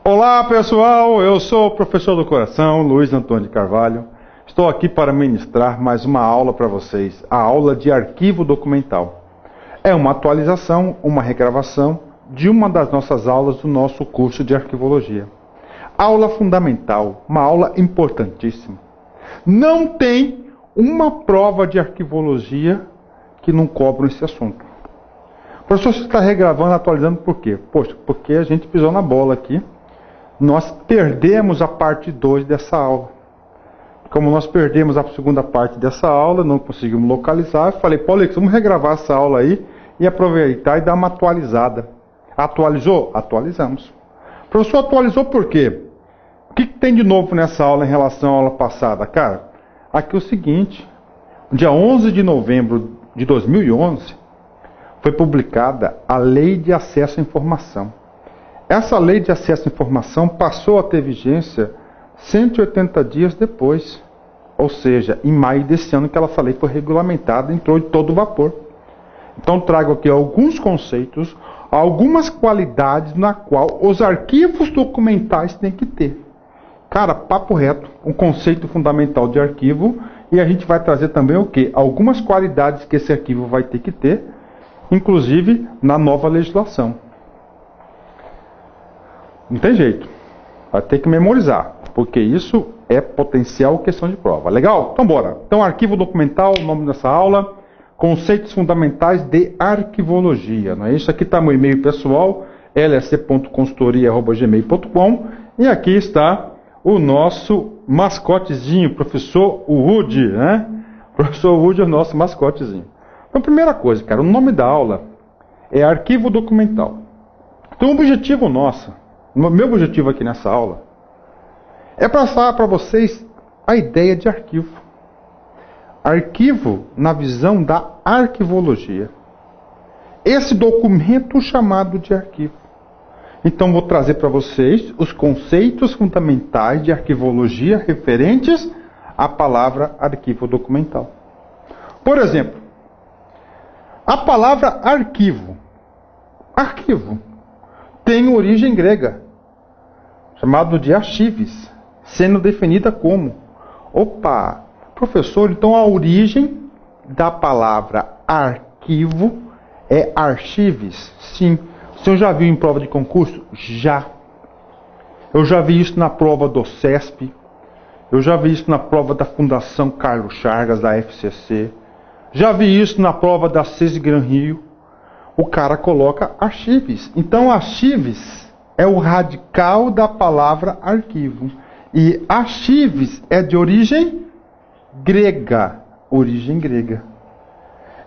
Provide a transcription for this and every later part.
Olá pessoal, eu sou o professor do coração, Luiz Antônio de Carvalho. Estou aqui para ministrar mais uma aula para vocês, a aula de arquivo documental. É uma atualização, uma regravação de uma das nossas aulas do nosso curso de arquivologia. Aula fundamental, uma aula importantíssima. Não tem uma prova de arquivologia que não cobre esse assunto. O professor está regravando, atualizando por quê? Poxa, porque a gente pisou na bola aqui. Nós perdemos a parte 2 dessa aula. Como nós perdemos a segunda parte dessa aula, não conseguimos localizar, eu falei, Paulo, vamos regravar essa aula aí e aproveitar e dar uma atualizada. Atualizou? Atualizamos. O professor atualizou por quê? O que tem de novo nessa aula em relação à aula passada? Cara, aqui é o seguinte, dia 11 de novembro de 2011, foi publicada a Lei de Acesso à Informação. Essa Lei de Acesso à Informação passou a ter vigência 180 dias depois. Ou seja, em maio desse ano que essa lei foi regulamentada, entrou de todo vapor. Então trago aqui alguns conceitos, algumas qualidades na qual os arquivos documentais têm que ter. Cara, papo reto, um conceito fundamental de arquivo, e a gente vai trazer também o quê? Algumas qualidades que esse arquivo vai ter que ter, inclusive na nova legislação. Não tem jeito, vai ter que memorizar, porque isso é potencial questão de prova. Legal? Então bora. Então arquivo documental, o nome dessa aula, conceitos fundamentais de arquivologia. Não é? Isso aqui está meu e-mail pessoal, lsc.consultoria@gmail.com, e aqui está o nosso mascotezinho, professor Woody, né? Professor Woody é o nosso mascotezinho. Então primeira coisa, cara, o nome da aula é arquivo documental. Então o objetivo nosso, meu objetivo aqui nessa aula, é passar para vocês a ideia de arquivo. Arquivo na visão da arquivologia. Esse documento chamado de arquivo. Então vou trazer para vocês os conceitos fundamentais de arquivologia referentes à palavra arquivo documental. Por exemplo, a palavra arquivo. Arquivo tem origem grega, chamado de archives, sendo definida como. Opa, professor, então a origem da palavra arquivo é archives? Sim. O senhor já viu em prova de concurso? Já. Eu já vi isso na prova do CESP, eu já vi isso na prova da Fundação Carlos Chagas, da FCC, já vi isso na prova da CES Gran Rio. O cara coloca archives. Então archives é o radical da palavra arquivo. E archives é de origem grega. Origem grega.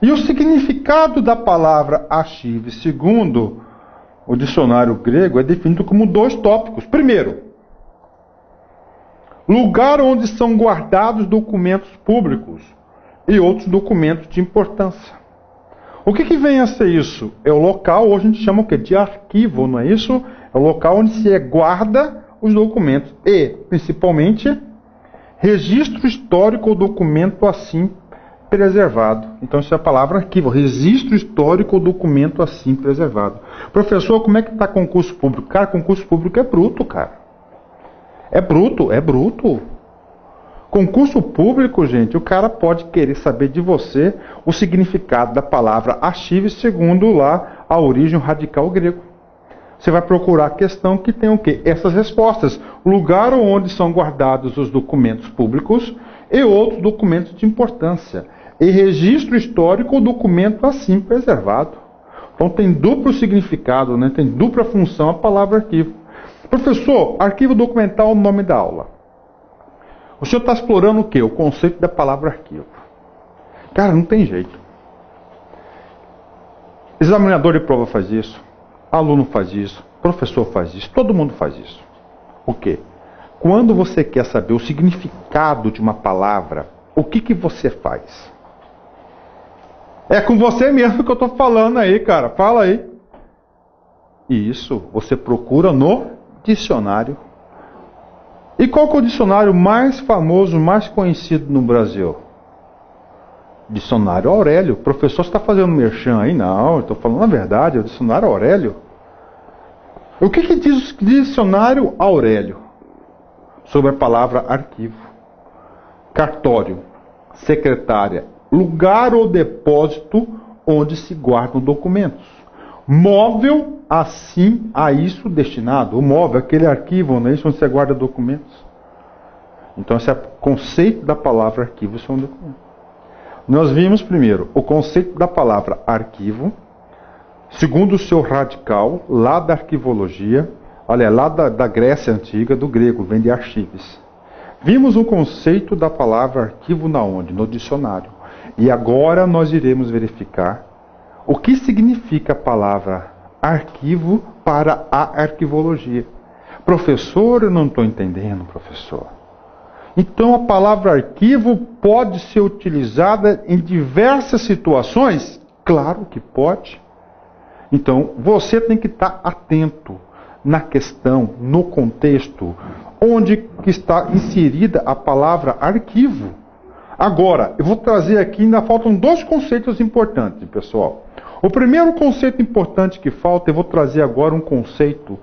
E o significado da palavra archives, segundo o dicionário grego, é definido como 2 tópicos. Primeiro, lugar onde são guardados documentos públicos e outros documentos de importância. O que vem a ser isso? É o local, hoje a gente chama o quê? De arquivo, não é isso? É o local onde se guarda os documentos. E, principalmente, registro histórico ou documento assim preservado. Então, essa é a palavra arquivo. Registro histórico ou documento assim preservado. Professor, como é que está concurso público? Cara, concurso público é bruto, cara. É bruto, é bruto. Concurso público, gente, o cara pode querer saber de você o significado da palavra archivo segundo lá a origem radical grego. Você vai procurar a questão que tem o quê? Essas respostas. Lugar onde são guardados os documentos públicos e outros documentos de importância. E registro histórico ou documento assim preservado. Então tem duplo significado, né? Tem dupla função a palavra arquivo. Professor, arquivo documental é o nome da aula. O senhor está explorando o quê? O conceito da palavra arquivo. Cara, não tem jeito. Examinador de prova faz isso. Aluno faz isso. Professor faz isso. Todo mundo faz isso. O quê? Quando você quer saber o significado de uma palavra, o que você faz? É com você mesmo que eu estou falando aí, cara. Fala aí. Isso, você procura no dicionário. E qual que é o dicionário mais famoso, mais conhecido no Brasil? Dicionário Aurélio. O professor está fazendo merchan aí? Não, eu estou falando a verdade, é o dicionário Aurélio. O que diz o dicionário Aurélio sobre a palavra arquivo? Cartório, secretária, lugar ou depósito onde se guardam documentos. Móvel, assim, a isso destinado. O móvel, aquele arquivo, não é isso, onde você guarda documentos. Então, esse é o conceito da palavra arquivo, são documentos. Nós vimos primeiro o conceito da palavra arquivo, segundo o seu radical, lá da arquivologia, olha, lá da Grécia Antiga, do grego, vem de archives. Vimos o conceito da palavra arquivo na onde? No dicionário. E agora nós iremos verificar o que significa a palavra arquivo para a arquivologia. Professor, eu não estou entendendo, professor. Então a palavra arquivo pode ser utilizada em diversas situações? Claro que pode. Então você tem que estar atento na questão, no contexto, onde que está inserida a palavra arquivo. Agora, eu vou trazer aqui, ainda faltam dois conceitos importantes, pessoal. O primeiro conceito importante que falta, eu vou trazer agora um conceito,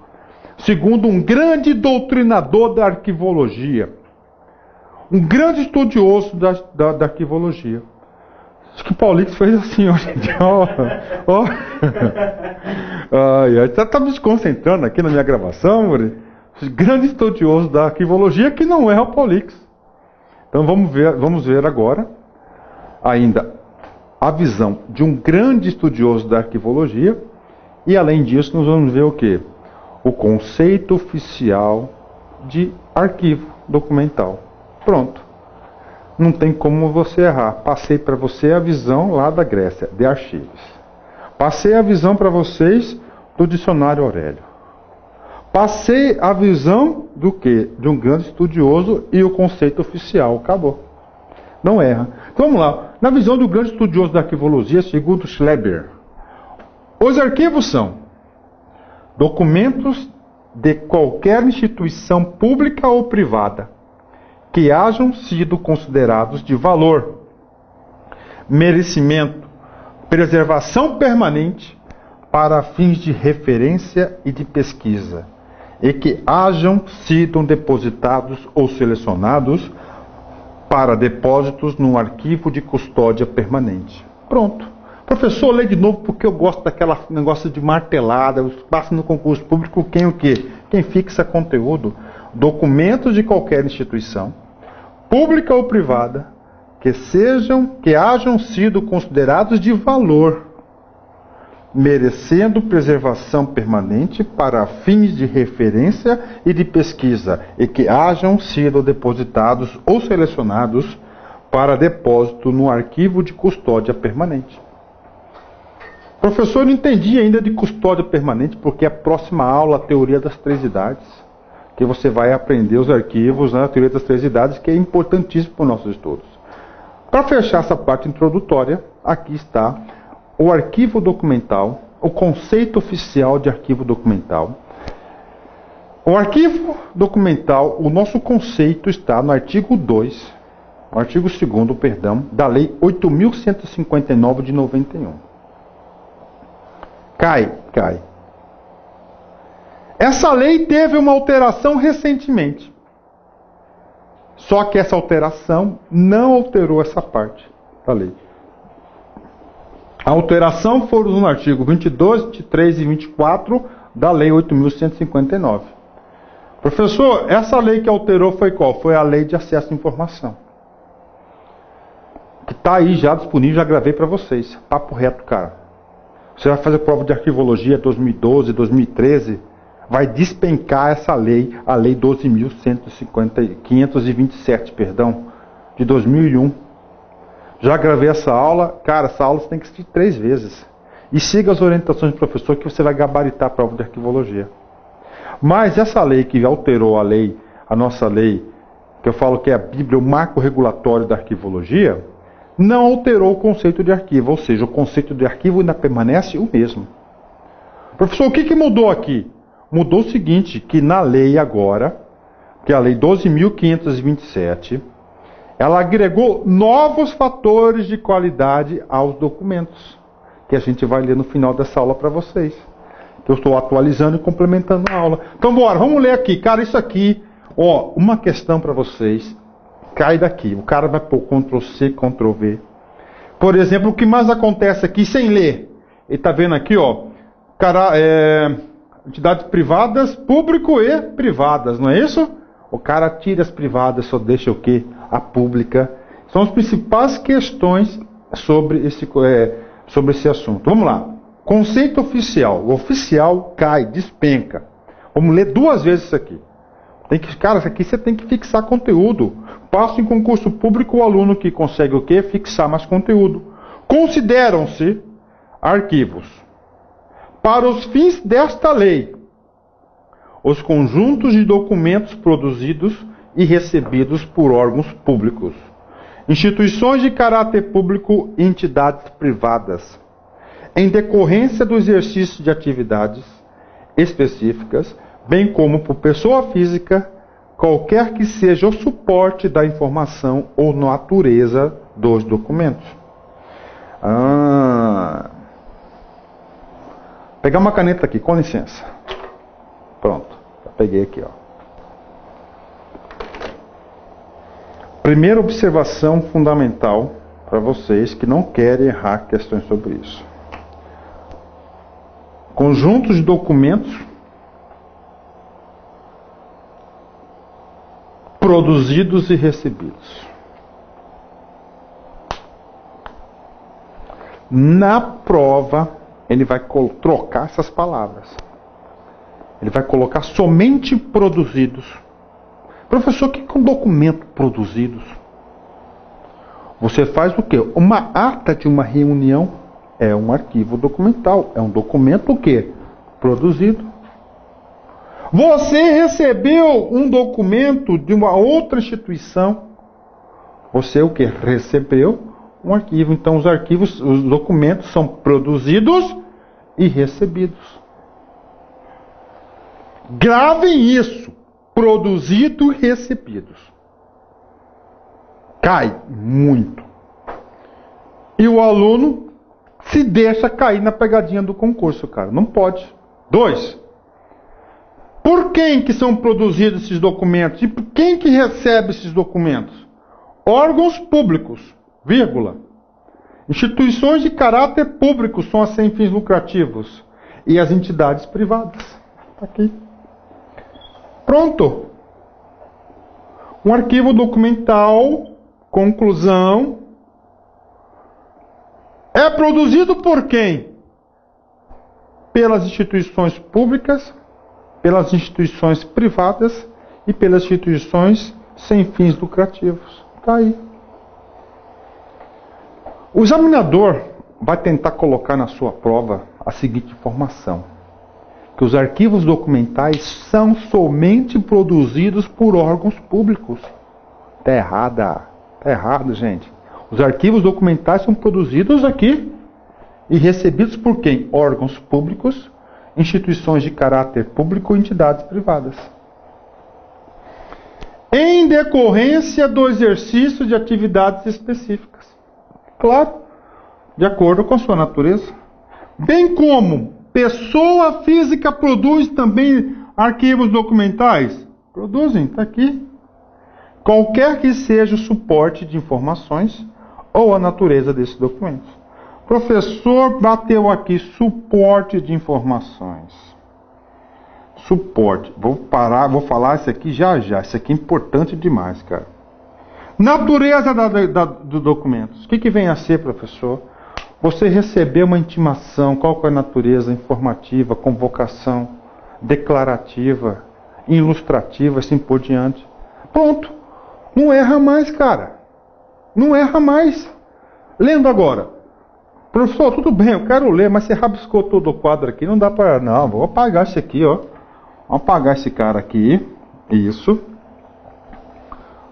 segundo um grande doutrinador da arquivologia, um grande estudioso da arquivologia. Acho que o Paulix fez assim hoje em dia. Está me desconcentrando aqui na minha gravação, Muri. Grande estudioso da arquivologia que não é o Paulix. Então vamos ver agora ainda a visão de um grande estudioso da arquivologia. E além disso, nós vamos ver o quê? O conceito oficial de arquivo documental. Pronto. Não tem como você errar. Passei para você a visão lá da Grécia, de archives. Passei a visão para vocês do dicionário Aurélio. Passei a visão do quê? De um grande estudioso e o conceito oficial. Acabou. Não erra. Então vamos lá. Na visão do grande estudioso da arquivologia, segundo Schleber, os arquivos são documentos de qualquer instituição pública ou privada que hajam sido considerados de valor, merecimento, preservação permanente para fins de referência e de pesquisa, e que hajam sido depositados ou selecionados para depósitos num arquivo de custódia permanente. Pronto. Professor, lê de novo porque eu gosto daquela negócio de martelada, passa no concurso público quem o quê? Quem fixa conteúdo. Documentos de qualquer instituição, pública ou privada, que hajam sido considerados de valor, merecendo preservação permanente para fins de referência e de pesquisa, e que hajam sido depositados ou selecionados para depósito no arquivo de custódia permanente. Professor, eu não entendi ainda de custódia permanente, porque a próxima aula, a teoria das três idades, que você vai aprender os arquivos, né, a teoria das três idades, que é importantíssimo para os nossos estudos. Para fechar essa parte introdutória, aqui está o arquivo documental, o conceito oficial de arquivo documental. O arquivo documental, o nosso conceito está no artigo 2, no artigo 2º, perdão, da Lei 8.159 de 91. Cai. Essa lei teve uma alteração recentemente. Só que essa alteração não alterou essa parte da lei. A alteração foram no artigo 22, 23 e 24 da Lei 8.159. Professor, essa lei que alterou foi qual? Foi a Lei de Acesso à Informação. Que está aí já disponível, já gravei para vocês. Papo reto, cara. Você vai fazer prova de arquivologia 2012, 2013, vai despencar essa lei, a Lei 12.527, de 2001. Já gravei essa aula. Cara, essa aula você tem que assistir 3 vezes. E siga as orientações do professor que você vai gabaritar a prova de arquivologia. Mas essa lei que alterou a nossa lei, que eu falo que é a Bíblia, o marco regulatório da arquivologia, não alterou o conceito de arquivo. Ou seja, o conceito de arquivo ainda permanece o mesmo. Professor, o que mudou aqui? Mudou o seguinte, que na lei agora, que é a Lei 12.527, ela agregou novos fatores de qualidade aos documentos, que a gente vai ler no final dessa aula para vocês. que eu estou atualizando e complementando a aula. Então, bora, vamos ler aqui. Cara, isso aqui, ó, uma questão para vocês. Cai daqui. O cara vai pôr Ctrl+C, Ctrl+V. Por exemplo, o que mais acontece aqui sem ler? Ele está vendo aqui, ó. Entidades privadas, público e privadas, não é isso? O cara tira as privadas, só deixa o quê? A pública. São as principais questões sobre esse assunto. Vamos lá. Conceito oficial. O oficial cai, despenca. Vamos ler 2 vezes isso aqui. Cara, isso aqui você tem que fixar conteúdo. Passa em concurso público o aluno que consegue o quê? Fixar mais conteúdo. Consideram-se arquivos, para os fins desta lei, os conjuntos de documentos produzidos e recebidos por órgãos públicos, instituições de caráter público e entidades privadas, em decorrência do exercício de atividades específicas, bem como por pessoa física, qualquer que seja o suporte da informação ou natureza dos documentos. Pegar uma caneta aqui, com licença. Pronto, já peguei aqui, ó. Primeira observação fundamental para vocês que não querem errar questões sobre isso. Conjuntos de documentos produzidos e recebidos. Na prova, ele vai trocar essas palavras. Ele vai colocar somente produzidos. Professor, o que é um documento produzidos? Você faz o quê? Uma ata de uma reunião é um arquivo documental. É um documento o quê? Produzido. Você recebeu um documento de uma outra instituição. Você o quê? Recebeu um arquivo. Então os arquivos, os documentos são produzidos e recebidos. Gravem isso. Produzido e recebidos. Cai muito. E o aluno se deixa cair na pegadinha do concurso, cara. Não pode. 2. Por quem que são produzidos esses documentos? E por quem que recebe esses documentos? Órgãos públicos, vírgula. Instituições de caráter público são as sem fins lucrativos. E as entidades privadas. Está aqui. Pronto. Um arquivo documental, conclusão. É produzido por quem? Pelas instituições públicas, pelas instituições privadas e pelas instituições sem fins lucrativos. Está aí. O examinador vai tentar colocar na sua prova a seguinte informação: que os arquivos documentais são somente produzidos por órgãos públicos. Está errada. Está errado, gente. Os arquivos documentais são produzidos aqui e recebidos por quem? Órgãos públicos, instituições de caráter público e entidades privadas. Em decorrência do exercício de atividades específicas. Claro, de acordo com a sua natureza. Bem como pessoa física produz também arquivos documentais? Produzem, está aqui. Qualquer que seja o suporte de informações ou a natureza desses documentos. Professor bateu aqui, suporte de informações. Suporte. Vou parar, vou falar isso aqui já já. Isso aqui é importante demais, cara. Natureza dos documentos. O que vem a ser, professor? Você recebeu uma intimação, qual que é a natureza? Informativa, convocação, declarativa, ilustrativa, assim por diante. Pronto. Não erra mais, cara. Não erra mais. Lendo agora. Professor, tudo bem, eu quero ler, mas você rabiscou todo o quadro aqui, não dá para... Não, vou apagar esse aqui, ó. Vou apagar esse cara aqui. Isso.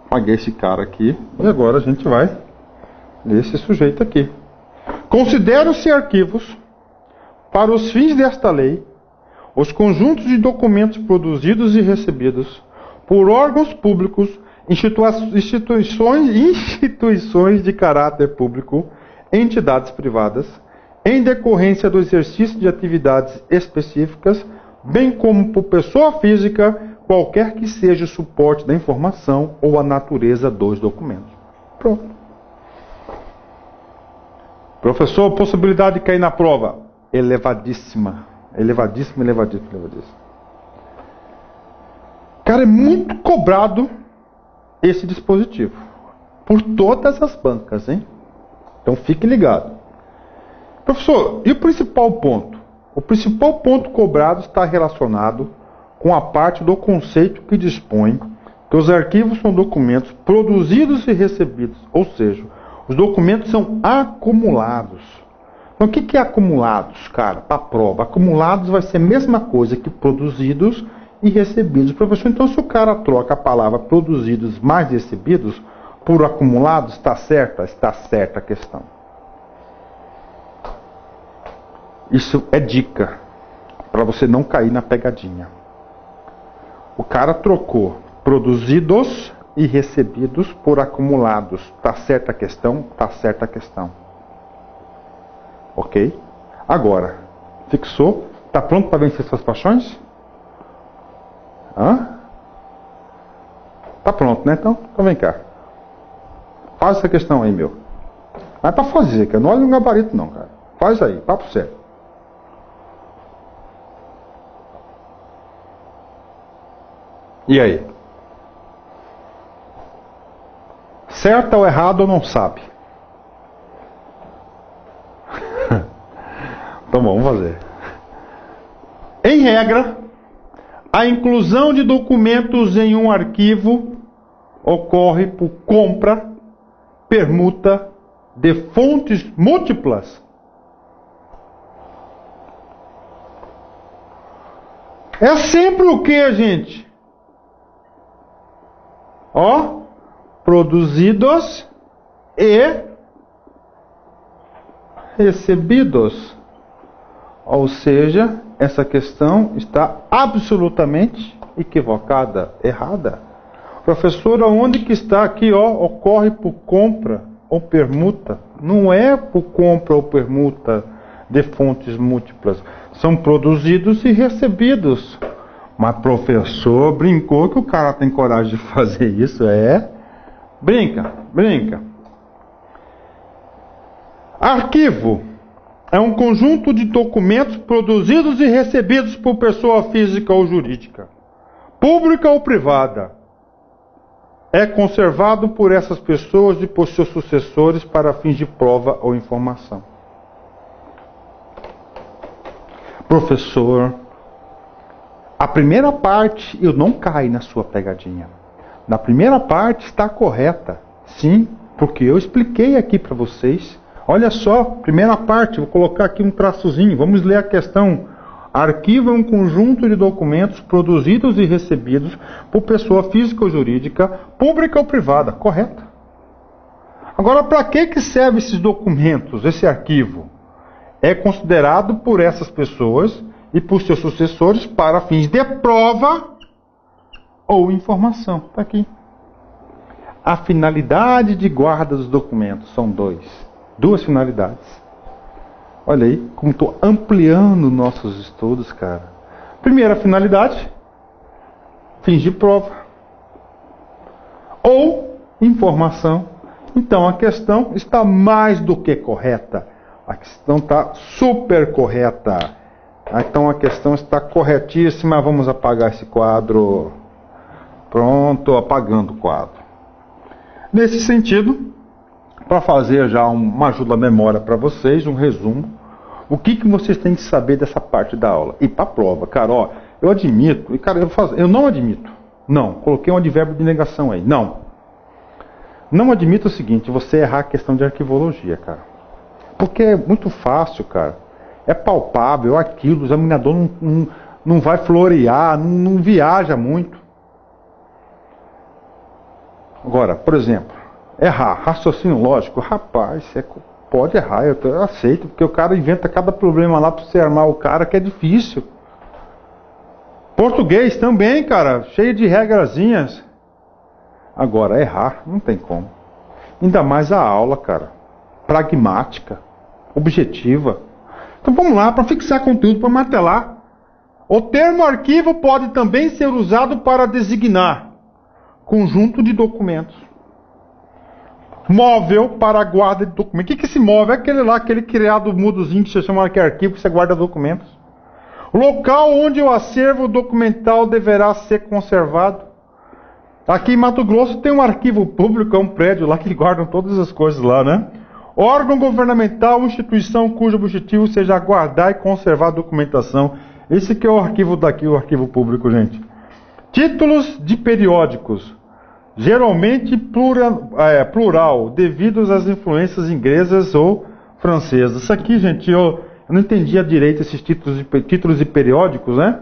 Apaguei esse cara aqui. E agora a gente vai ler esse sujeito aqui. Consideram-se arquivos, para os fins desta lei, os conjuntos de documentos produzidos e recebidos por órgãos públicos, instituições de caráter público, entidades privadas, em decorrência do exercício de atividades específicas, bem como por pessoa física, qualquer que seja o suporte da informação ou a natureza dos documentos. Pronto. Professor, possibilidade de cair na prova? Elevadíssima. Elevadíssima, elevadíssima, elevadíssima. Cara, é muito cobrado esse dispositivo. Por todas as bancas, hein? Então fique ligado. Professor, e o principal ponto? O principal ponto cobrado está relacionado com a parte do conceito que dispõe que os arquivos são documentos produzidos e recebidos, ou seja, os documentos são acumulados. Então o que é acumulados, cara, para a prova? Acumulados vai ser a mesma coisa que produzidos e recebidos. Professor, então se o cara troca a palavra produzidos mais recebidos por acumulados, está certa? Está certa a questão. Isso é dica para você não cair na pegadinha. O cara trocou produzidos e recebidos por acumulados. Está certa a questão? Está certa a questão. Ok? Agora, fixou? Está pronto para vencer suas paixões? Hã? Tá pronto, né? Então vem cá. Faz essa questão aí, meu. Mas para fazer, cara. Não olha no gabarito não, cara. Faz aí, papo sério. E aí? Certo ou errado ou não sabe? Então vamos fazer. Em regra, a inclusão de documentos em um arquivo ocorre por compra, permuta de fontes múltiplas. É sempre o que, gente? Ó, produzidos e recebidos. Ou seja, essa questão está absolutamente equivocada, errada. Professor, aonde que está aqui, ó, ocorre por compra ou permuta? Não é por compra ou permuta de fontes múltiplas. São produzidos e recebidos. Mas professor, brincou que o cara tem coragem de fazer isso, é? Brinca, brinca. Arquivo é um conjunto de documentos produzidos e recebidos por pessoa física ou jurídica, pública ou privada. É conservado por essas pessoas e por seus sucessores para fins de prova ou informação. Professor, a primeira parte eu não caio na sua pegadinha. Na primeira parte está correta. Sim, porque eu expliquei aqui para vocês. Olha só, primeira parte, vou colocar aqui um traçozinho. Vamos ler a questão. Arquivo é um conjunto de documentos produzidos e recebidos por pessoa física ou jurídica, pública ou privada. Correto. Agora, para que servem esses documentos, esse arquivo? É considerado por essas pessoas e por seus sucessores para fins de prova ou informação. Está aqui. A finalidade de guarda dos documentos são duas finalidades. Olha aí como estou ampliando nossos estudos, cara. Primeira finalidade, fins de prova ou informação. Então a questão está mais do que correta. A questão está super correta. Então a questão está corretíssima. Vamos apagar esse quadro. Pronto, apagando o quadro. Nesse sentido, para fazer já uma ajuda à memória para vocês, um resumo, o que vocês têm que saber dessa parte da aula? E para a prova, cara, ó, eu admito, e cara, eu não admito. Não, coloquei um advérbio de negação aí. Não admito o seguinte, você errar a questão de arquivologia, cara. Porque é muito fácil, cara. É palpável aquilo, o examinador não vai florear, não viaja muito. Agora, por exemplo, errar, raciocínio lógico, rapaz, você pode errar, eu aceito, porque o cara inventa cada problema lá para você armar o cara que é difícil. Português também, cara, cheio de regrazinhas. Agora, errar, não tem como. Ainda mais a aula, cara, pragmática, objetiva. Então vamos lá, para fixar conteúdo, para martelar. O termo arquivo pode também ser usado para designar conjunto de documentos. Móvel para guarda de documentos. O que é esse móvel? É aquele lá, aquele criado mudozinho que você chama de arquivo, que você guarda documentos. Local onde o acervo documental deverá ser conservado. Aqui em Mato Grosso tem um arquivo público, é um prédio lá que guardam todas as coisas lá, né? Órgão governamental, instituição cujo objetivo seja guardar e conservar a documentação. Esse que é o arquivo daqui, o arquivo público, gente. Títulos de periódicos. Geralmente plural, devido às influências inglesas ou francesas. Isso aqui, gente, eu não entendia direito esses títulos de periódicos, né?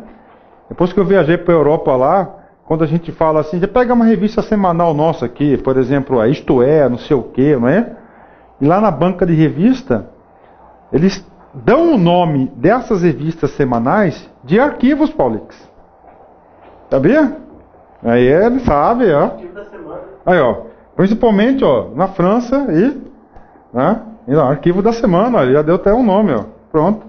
Depois que eu viajei para a Europa lá, quando a gente fala assim, você pega uma revista semanal nossa aqui, por exemplo, Isto É, não sei o quê, não é? E lá na banca de revista, eles dão o nome dessas revistas semanais de arquivos, Paulix. Sabia? Aí ele sabe, ó. Aí, ó. Principalmente, ó, na França e, né? E, ó, arquivo da semana, ó, já deu até um nome, ó. Pronto.